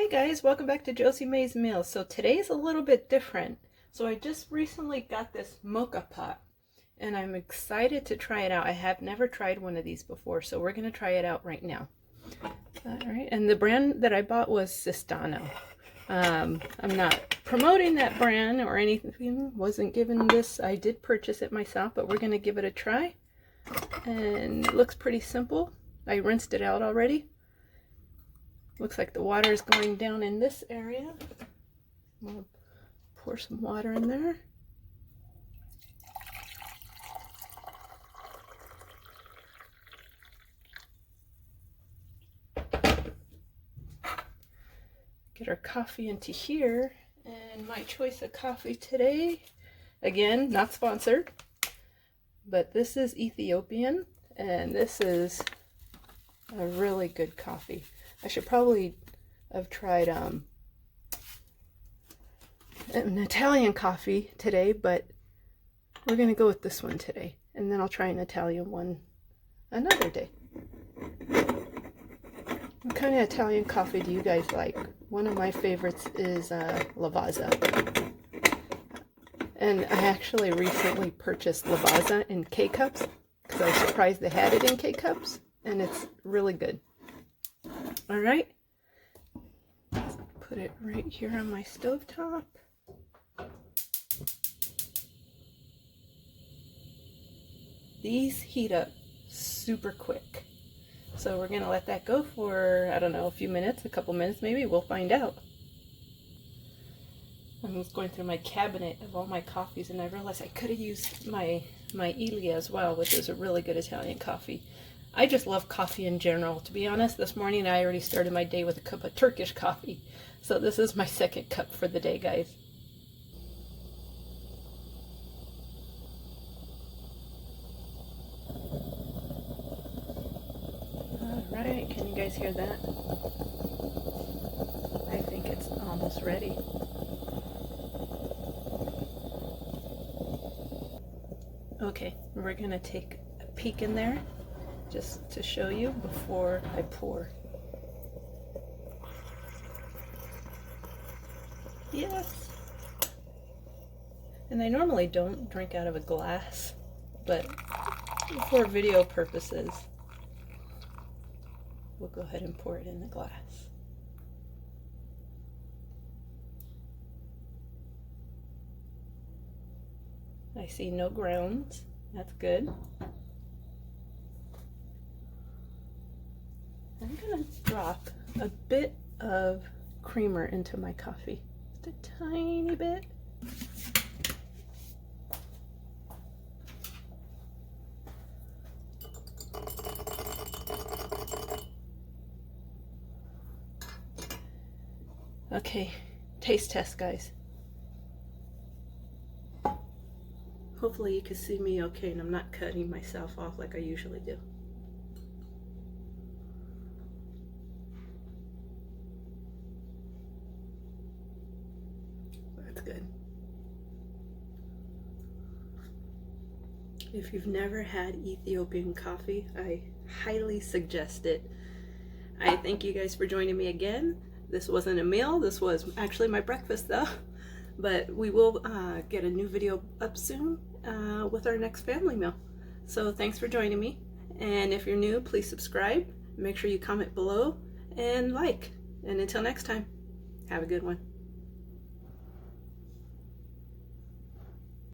guys, welcome back to Josie Mae's Meals. So today's a little bit different. So I just recently got this Moka Pot and I'm excited to try it out. I have never tried one of these before, so we're going to try it out right now. Alright, and the brand that I bought was Sisitanos. I'm not promoting that brand or anything, wasn't given this. I did purchase it myself, but we're going to give it a try. And it looks pretty simple. I rinsed it out already. Looks like the water is going down in this area. I'm going to pour some water in there. Get our coffee into here. And my choice of coffee today, again, not sponsored, but this is Ethiopian, and this is a really good coffee. I should probably have tried an Italian coffee today, but we're going to go with this one today. And then I'll try an Italian one another day. What kind of Italian coffee do you guys like? One of my favorites is Lavazza. And I actually recently purchased Lavazza in K-Cups because I was surprised they had it in K-Cups. And it's really good. Alright, put it right here on my stovetop. These heat up super quick. So we're going to let that go for, I don't know, a few minutes, a couple minutes maybe, we'll find out. I was going through my cabinet of all my coffees and I realized I could have used my Elia as well, which is a really good Italian coffee. I just love coffee in general. To be honest, this morning I already started my day with a cup of Turkish coffee. So this is my second cup for the day, guys. Alright, can you guys hear that? I think it's almost ready. Okay, we're going to take a peek in there, just to show you before I pour. Yes! And I normally don't drink out of a glass, but for video purposes, we'll go ahead and pour it in the glass. I see no grounds. That's good. I'm going to drop a bit of creamer into my coffee. Just a tiny bit. Okay, taste test, guys. Hopefully you can see me okay and I'm not cutting myself off like I usually do. That's good. If you've never had Ethiopian coffee, I highly suggest it. I thank you guys for joining me again. This wasn't a meal, this was actually my breakfast though. But we will get a new video up soon with our next family meal. So thanks for joining me. And if you're new, please subscribe. Make sure you comment below and like. And until next time, have a good one.